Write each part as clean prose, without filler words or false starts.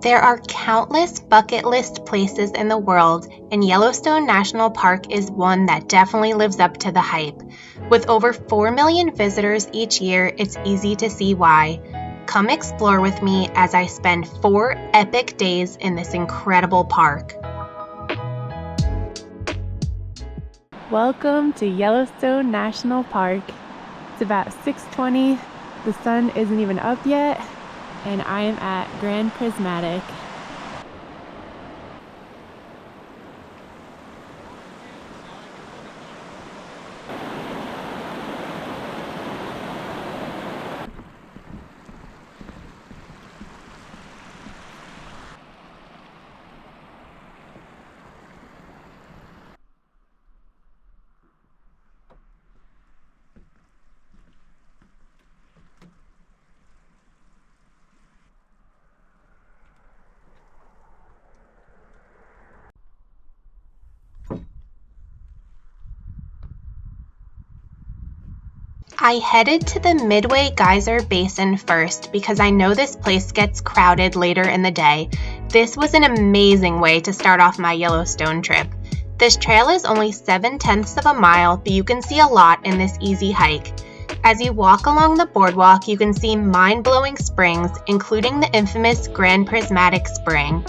There are countless bucket list places in the world, and Yellowstone National Park is one that definitely lives up to the hype. With over 4 million visitors each year, it's easy to see why. Come explore with me as I spend 4 epic days in this incredible park. Welcome to Yellowstone National Park. It's about 6:20. The sun isn't even up yet, and I am at Grand Prismatic. I headed to the Midway Geyser Basin first because I know this place gets crowded later in the day. This was an amazing way to start off my Yellowstone trip. This trail is only 7/10 of a mile, but you can see a lot in this easy hike. As you walk along the boardwalk, you can see mind-blowing springs, including the infamous Grand Prismatic Spring.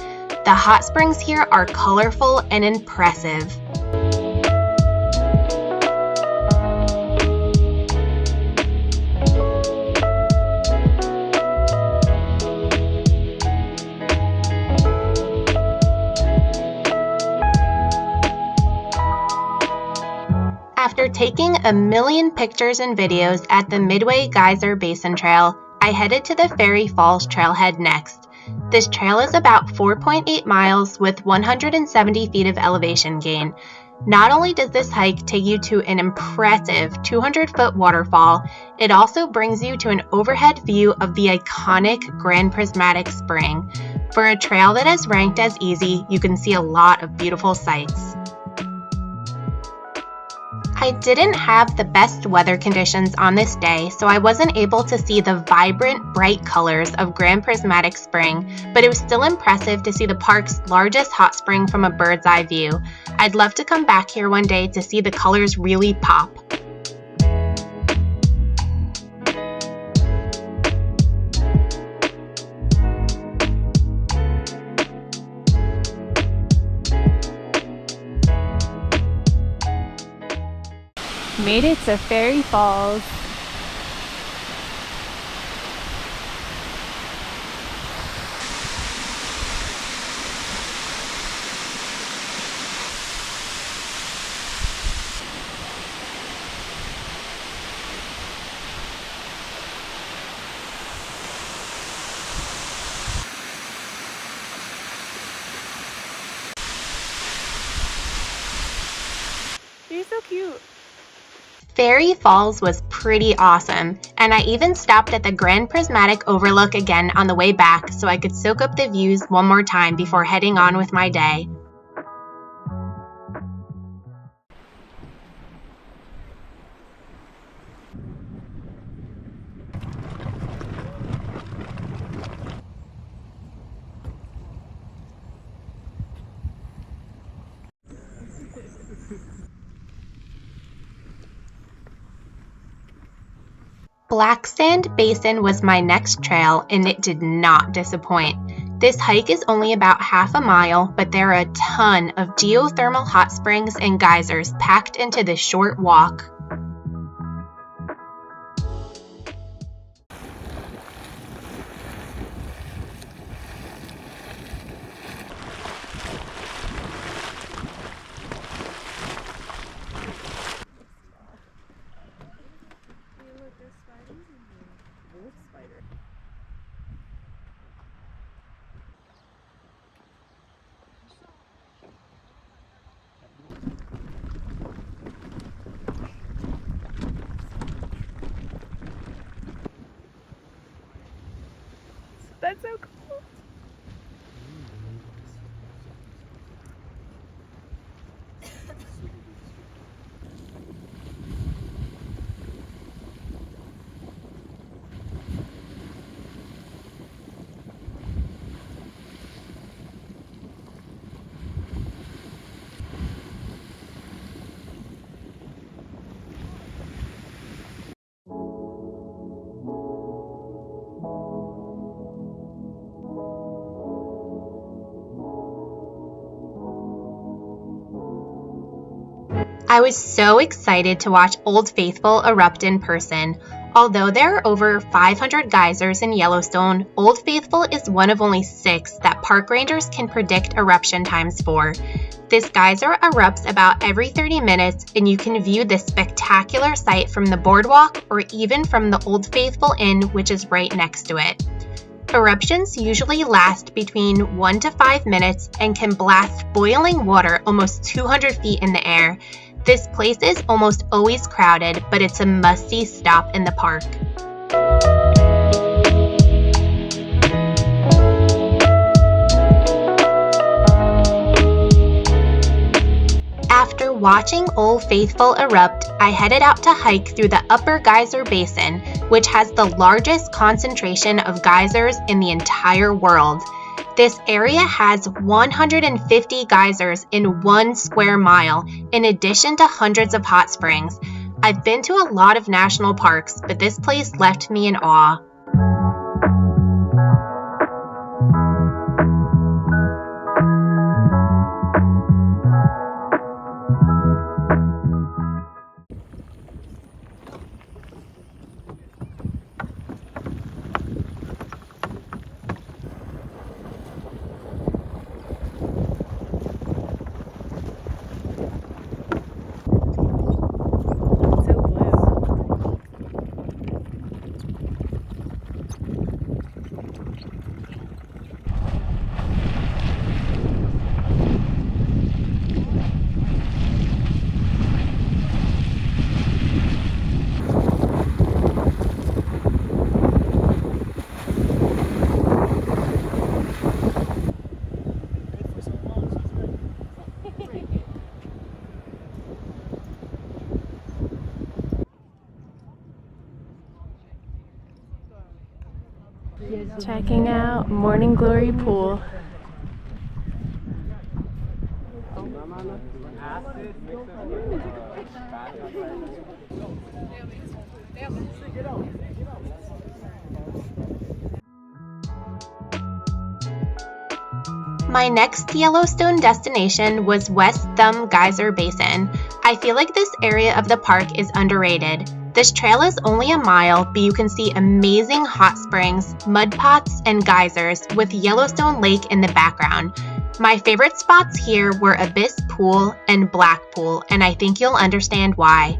The hot springs here are colorful and impressive. After taking a million pictures and videos at the Midway Geyser Basin Trail, I headed to the Fairy Falls Trailhead next. This trail is about 4.8 miles with 170 feet of elevation gain. Not only does this hike take you to an impressive 200-foot waterfall, it also brings you to an overhead view of the iconic Grand Prismatic Spring. For a trail that is ranked as easy, you can see a lot of beautiful sights. I didn't have the best weather conditions on this day, so I wasn't able to see the vibrant, bright colors of Grand Prismatic Spring, but it was still impressive to see the park's largest hot spring from a bird's eye view. I'd love to come back here one day to see the colors really pop. Made it to Fairy Falls. You're so cute. Fairy Falls was pretty awesome, and I even stopped at the Grand Prismatic Overlook again on the way back so I could soak up the views one more time before heading on with my day. Black Sand Basin was my next trail, and it did not disappoint. This hike is only about half a mile, but there are a ton of geothermal hot springs and geysers packed into this short walk. That's so cool. I was so excited to watch Old Faithful erupt in person. Although there are over 500 geysers in Yellowstone, Old Faithful is one of only 6 that park rangers can predict eruption times for. This geyser erupts about every 30 minutes, and you can view this spectacular sight from the boardwalk or even from the Old Faithful Inn, which is right next to it. Eruptions usually last between 1 to 5 minutes and can blast boiling water almost 200 feet in the air. This place is almost always crowded, but it's a must-see stop in the park. After watching Old Faithful erupt, I headed out to hike through the Upper Geyser Basin, which has the largest concentration of geysers in the entire world. This area has 150 geysers in 1 square mile, in addition to hundreds of hot springs. I've been to a lot of national parks, but this place left me in awe. Checking out Morning Glory Pool. My next Yellowstone destination was West Thumb Geyser Basin. I feel like this area of the park is underrated. This trail is only a mile, but you can see amazing hot springs, mud pots, and geysers with Yellowstone Lake in the background. My favorite spots here were Abyss Pool and Black Pool, and I think you'll understand why.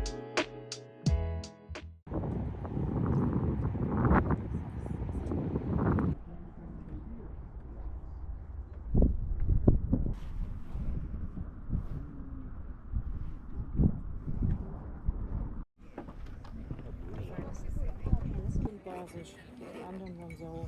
Die anderen waren sauer.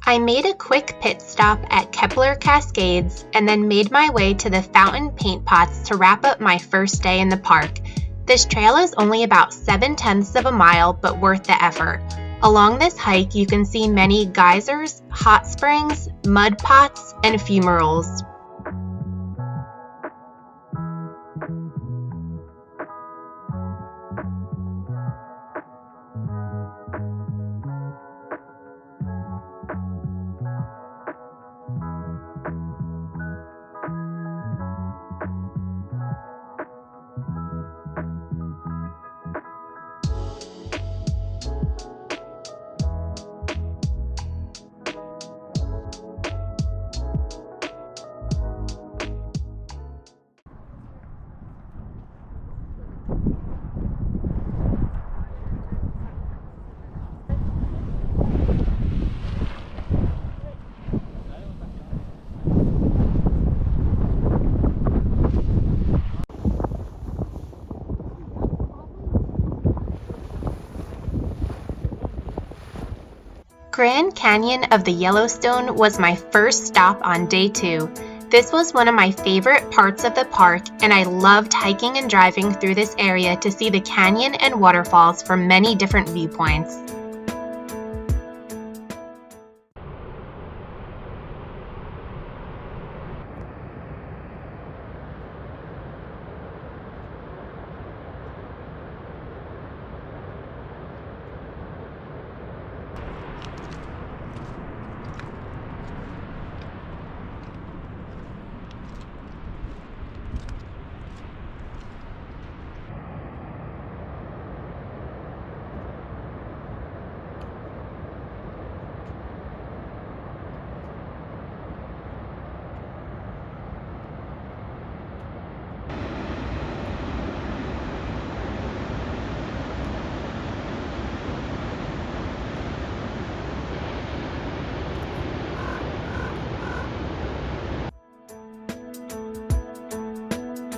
I made a quick pit stop at Kepler Cascades and then made my way to the fountain paint pots to wrap up my first day in the park. This trail is only about 7/10 of a mile, but worth the effort. Along this hike, you can see many geysers, hot springs, mud pots, and fumaroles. Grand Canyon of the Yellowstone was my first stop on day 2. This was one of my favorite parts of the park, and I loved hiking and driving through this area to see the canyon and waterfalls from many different viewpoints.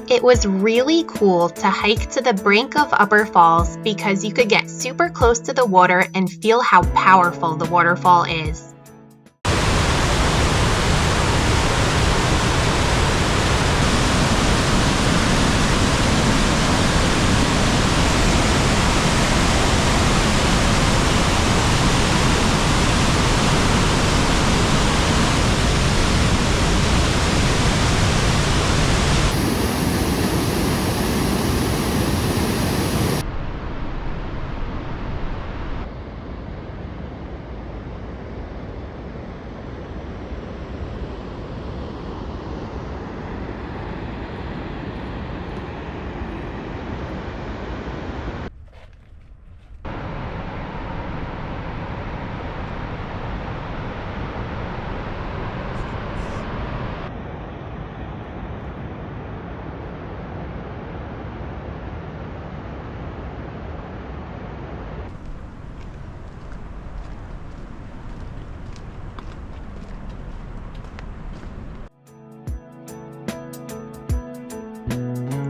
It was really cool to hike to the brink of Upper Falls because you could get super close to the water and feel how powerful the waterfall is.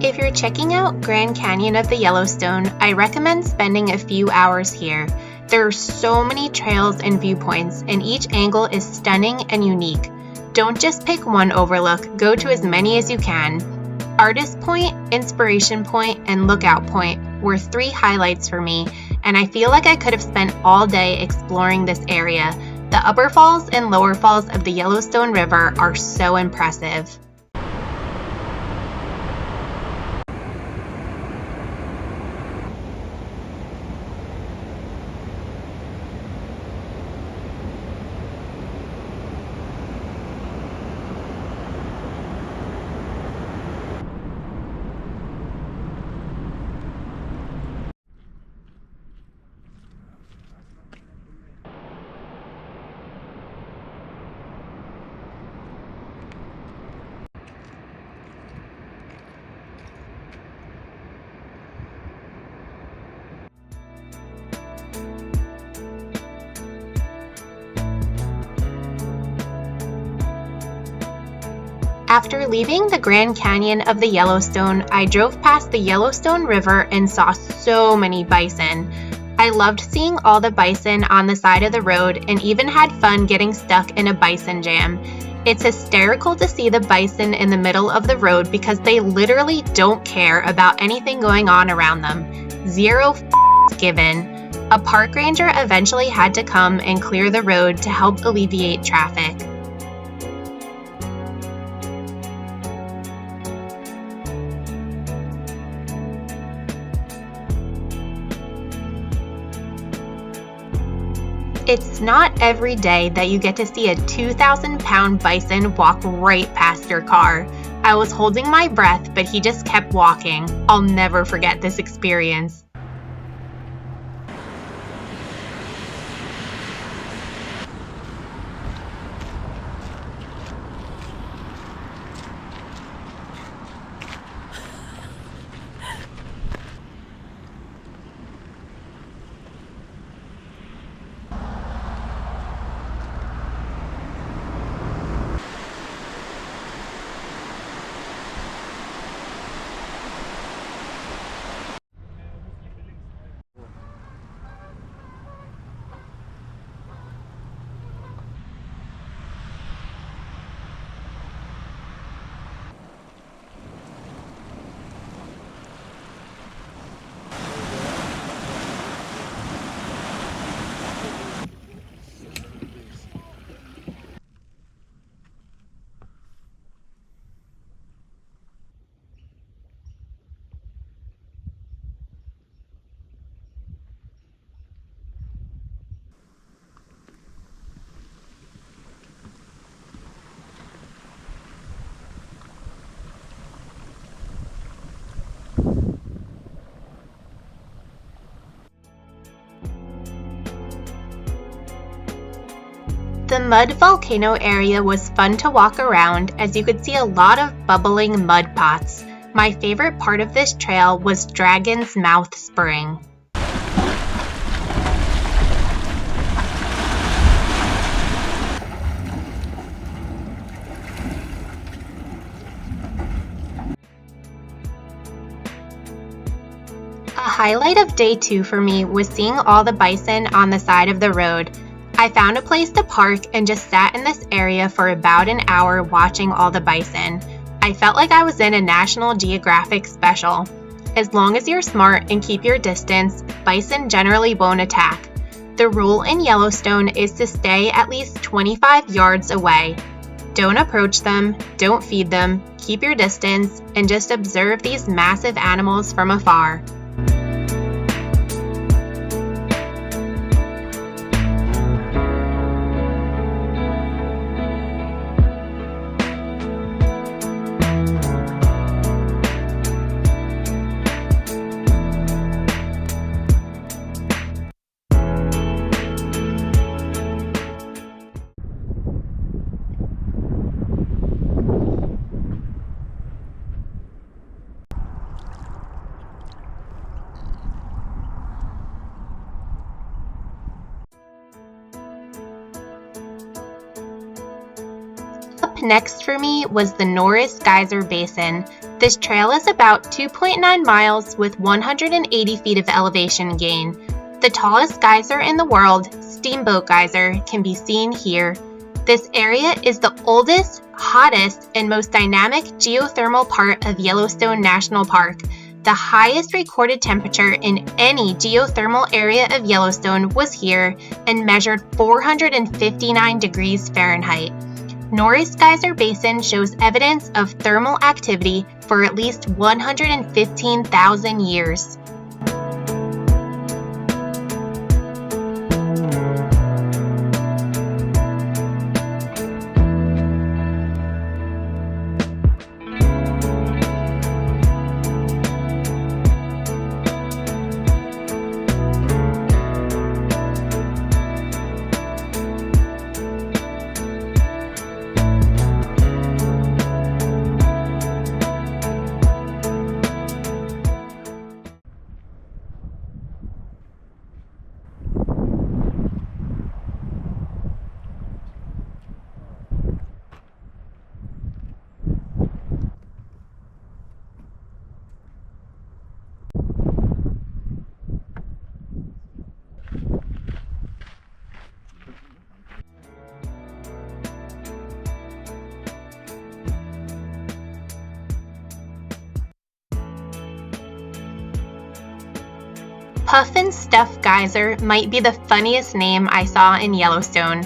If you're checking out Grand Canyon of the Yellowstone, I recommend spending a few hours here. There are so many trails and viewpoints, and each angle is stunning and unique. Don't just pick one overlook, go to as many as you can. Artist Point, Inspiration Point, and Lookout Point were 3 highlights for me, and I feel like I could have spent all day exploring this area. The upper falls and lower falls of the Yellowstone River are so impressive. After leaving the Grand Canyon of the Yellowstone, I drove past the Yellowstone River and saw so many bison. I loved seeing all the bison on the side of the road and even had fun getting stuck in a bison jam. It's hysterical to see the bison in the middle of the road because they literally don't care about anything going on around them. Zero given. A park ranger eventually had to come and clear the road to help alleviate traffic. It's not every day that you get to see a 2,000-pound bison walk right past your car. I was holding my breath, but he just kept walking. I'll never forget this experience. The mud volcano area was fun to walk around as you could see a lot of bubbling mud pots. My favorite part of this trail was Dragon's Mouth Spring. A highlight of day 2 for me was seeing all the bison on the side of the road. I found a place to park and just sat in this area for about an hour watching all the bison. I felt like I was in a National Geographic special. As long as you're smart and keep your distance, bison generally won't attack. The rule in Yellowstone is to stay at least 25 yards away. Don't approach them, don't feed them, keep your distance, and just observe these massive animals from afar. Up next for me was the Norris Geyser Basin. This trail is about 2.9 miles with 180 feet of elevation gain. The tallest geyser in the world, Steamboat Geyser, can be seen here. This area is the oldest, hottest, and most dynamic geothermal part of Yellowstone National Park. The highest recorded temperature in any geothermal area of Yellowstone was here and measured 459 degrees Fahrenheit. Norris Geyser Basin shows evidence of thermal activity for at least 115,000 years. Puff and Stuff Geyser might be the funniest name I saw in Yellowstone.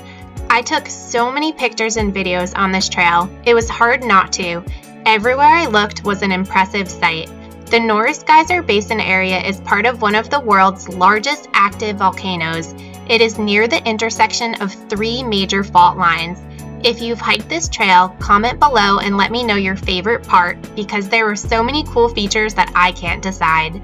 I took so many pictures and videos on this trail, it was hard not to. Everywhere I looked was an impressive sight. The Norris Geyser Basin area is part of one of the world's largest active volcanoes. It is near the intersection of 3 major fault lines. If you've hiked this trail, comment below and let me know your favorite part because there were so many cool features that I can't decide.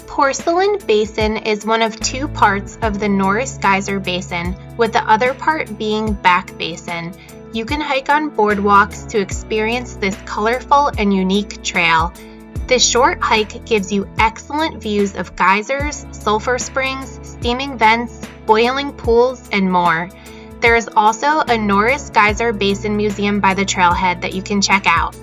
Porcelain Basin is one of 2 parts of the Norris Geyser Basin, with the other part being Back Basin. You can hike on boardwalks to experience this colorful and unique trail. This short hike gives you excellent views of geysers, sulfur springs, steaming vents, boiling pools, and more. There is also a Norris Geyser Basin Museum by the trailhead that you can check out.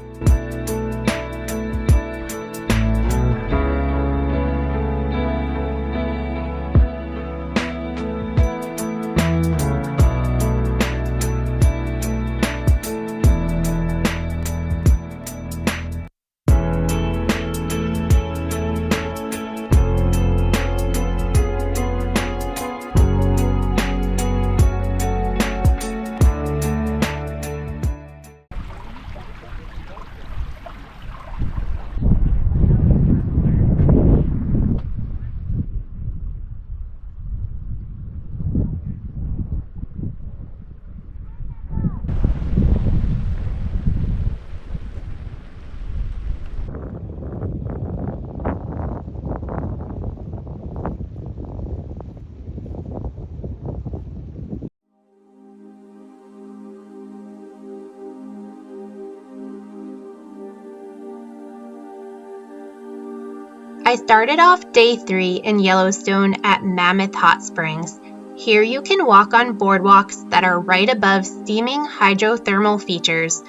I started off day 3 in Yellowstone at Mammoth Hot Springs. Here you can walk on boardwalks that are right above steaming hydrothermal features.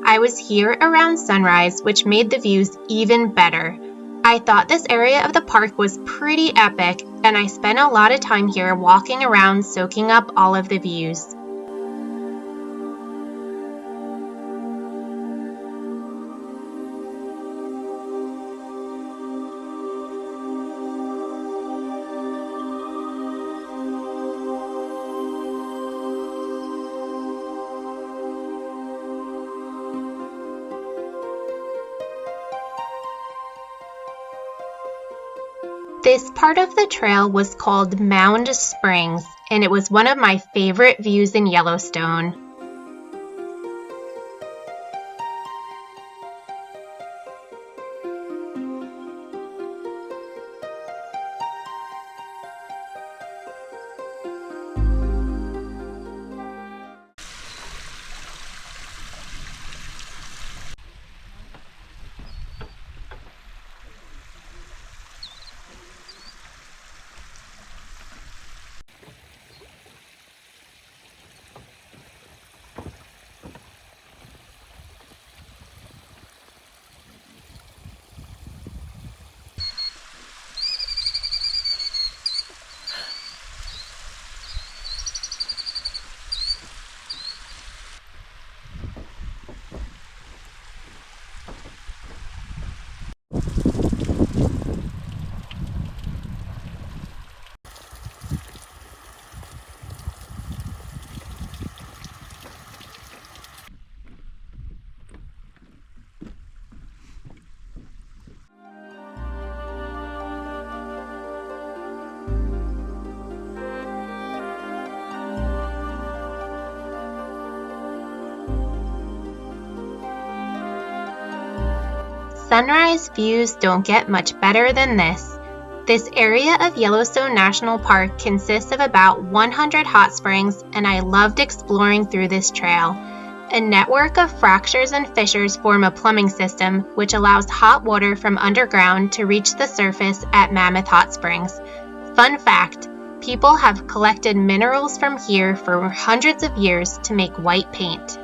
I was here around sunrise, which made the views even better. I thought this area of the park was pretty epic, and I spent a lot of time here walking around soaking up all of the views. This part of the trail was called Mound Springs, and it was one of my favorite views in Yellowstone. Sunrise views don't get much better than this. This area of Yellowstone National Park consists of about 100 hot springs, and I loved exploring through this trail. A network of fractures and fissures form a plumbing system which allows hot water from underground to reach the surface at Mammoth Hot Springs. Fun fact, people have collected minerals from here for hundreds of years to make white paint.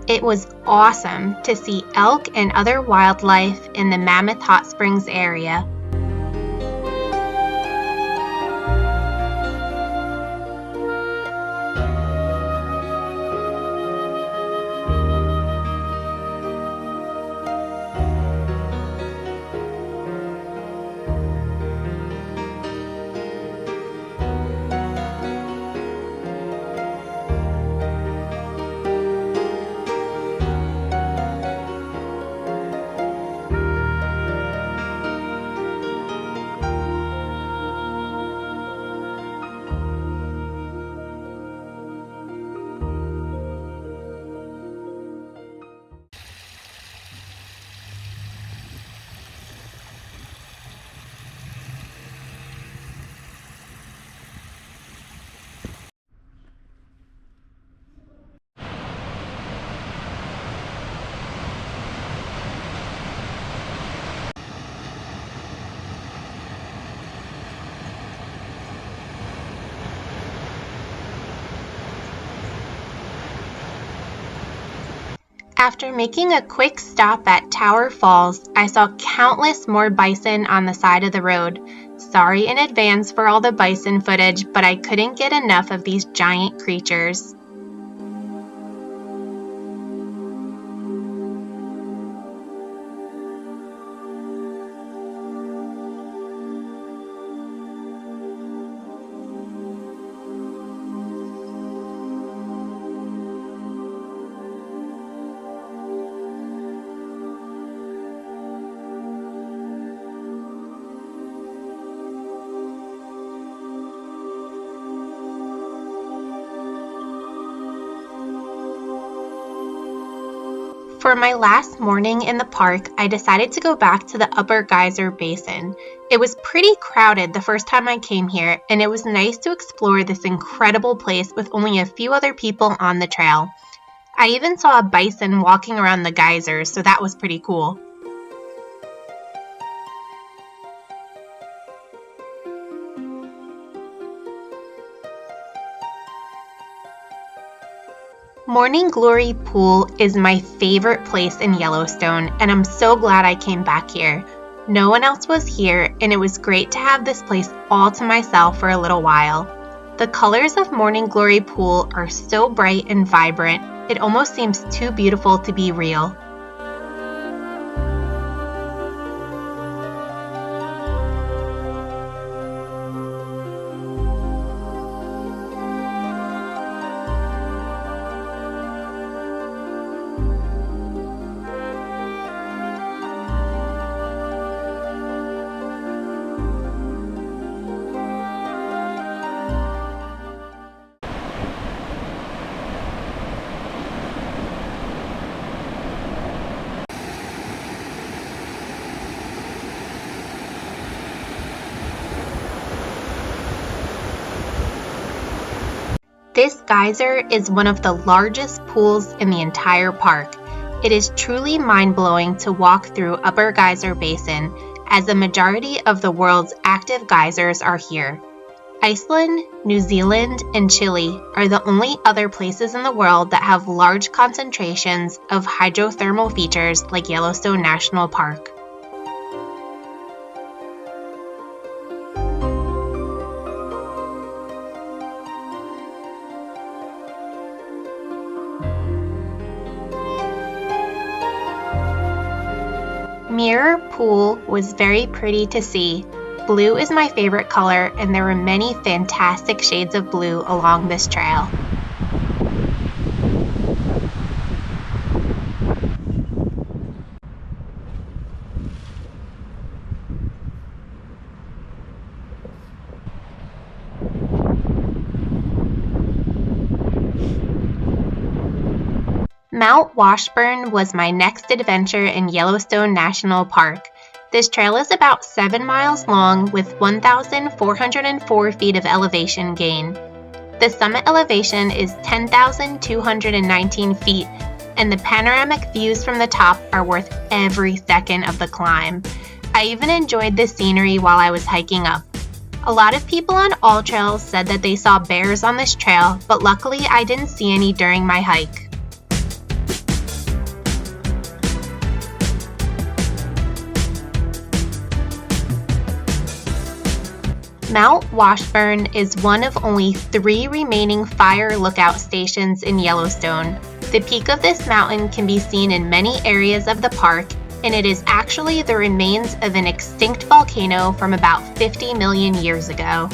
It was awesome to see elk and other wildlife in the Mammoth Hot Springs area. After making a quick stop at Tower Falls, I saw countless more bison on the side of the road. Sorry in advance for all the bison footage, but I couldn't get enough of these giant creatures. For my last morning in the park, I decided to go back to the Upper Geyser Basin. It was pretty crowded the first time I came here, and it was nice to explore this incredible place with only a few other people on the trail. I even saw a bison walking around the geysers, so that was pretty cool. Morning Glory Pool is my favorite place in Yellowstone, and I'm so glad I came back here. No one else was here, and it was great to have this place all to myself for a little while. The colors of Morning Glory Pool are so bright and vibrant, it almost seems too beautiful to be real. This geyser is one of the largest pools in the entire park. It is truly mind-blowing to walk through Upper Geyser Basin, as the majority of the world's active geysers are here. Iceland, New Zealand, and Chile are the only other places in the world that have large concentrations of hydrothermal features like Yellowstone National Park. Mirror Pool was very pretty to see. Blue is my favorite color, and there were many fantastic shades of blue along this trail. Mount Washburn was my next adventure in Yellowstone National Park. This trail is about 7 miles long with 1,404 feet of elevation gain. The summit elevation is 10,219 feet, and the panoramic views from the top are worth every second of the climb. I even enjoyed the scenery while I was hiking up. A lot of people on all trails said that they saw bears on this trail, but luckily I didn't see any during my hike. Mount Washburn is one of only 3 remaining fire lookout stations in Yellowstone. The peak of this mountain can be seen in many areas of the park, and it is actually the remains of an extinct volcano from about 50 million years ago.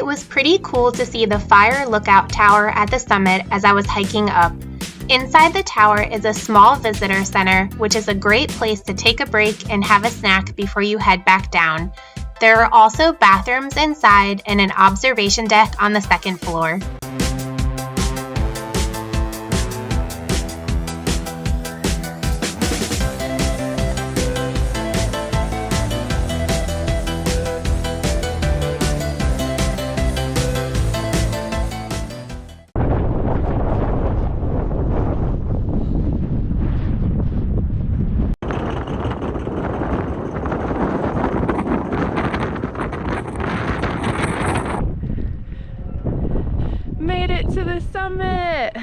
It was pretty cool to see the fire lookout tower at the summit as I was hiking up. Inside the tower is a small visitor center, which is a great place to take a break and have a snack before you head back down. There are also bathrooms inside and an observation deck on the second floor. Made it to the summit!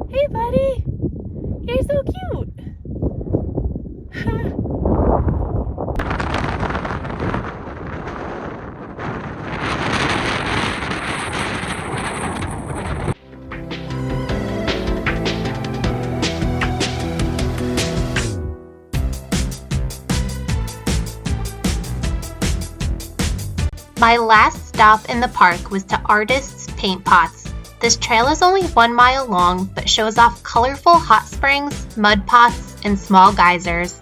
Hey buddy, you're so cute. My last stop in the park was to Artists Paint Pots. This trail is only 1 mile long, but shows off colorful hot springs, mud pots, and small geysers.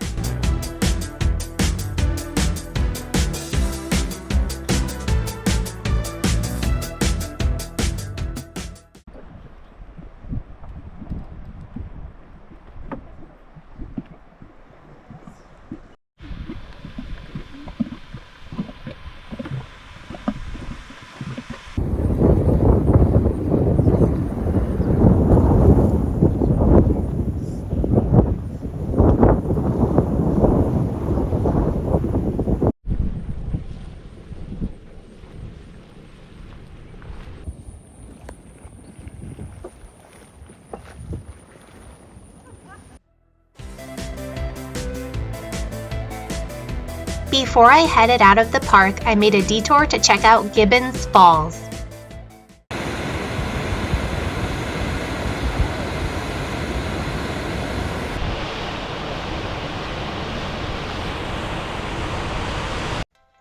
Before I headed out of the park, I made a detour to check out Gibbons Falls.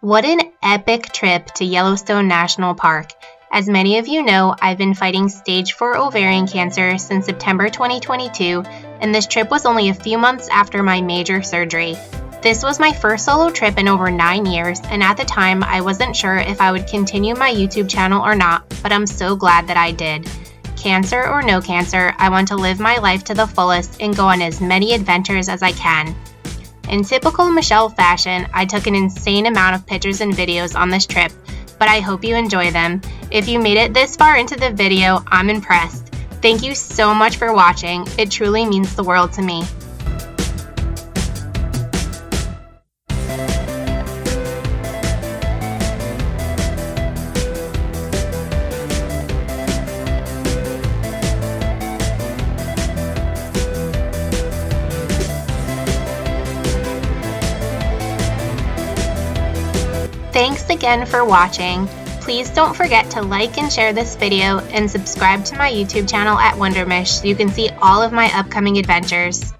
What an epic trip to Yellowstone National Park. As many of you know, I've been fighting stage 4 ovarian cancer since September 2022, and this trip was only a few months after my major surgery. This was my first solo trip in over 9 years, and at the time, I wasn't sure if I would continue my YouTube channel or not, but I'm so glad that I did. Cancer or no cancer, I want to live my life to the fullest and go on as many adventures as I can. In typical Michelle fashion, I took an insane amount of pictures and videos on this trip, but I hope you enjoy them. If you made it this far into the video, I'm impressed. Thank you so much for watching. It truly means the world to me. Thanks again for watching. Please don't forget to like and share this video and subscribe to my YouTube channel at Wondermich so you can see all of my upcoming adventures.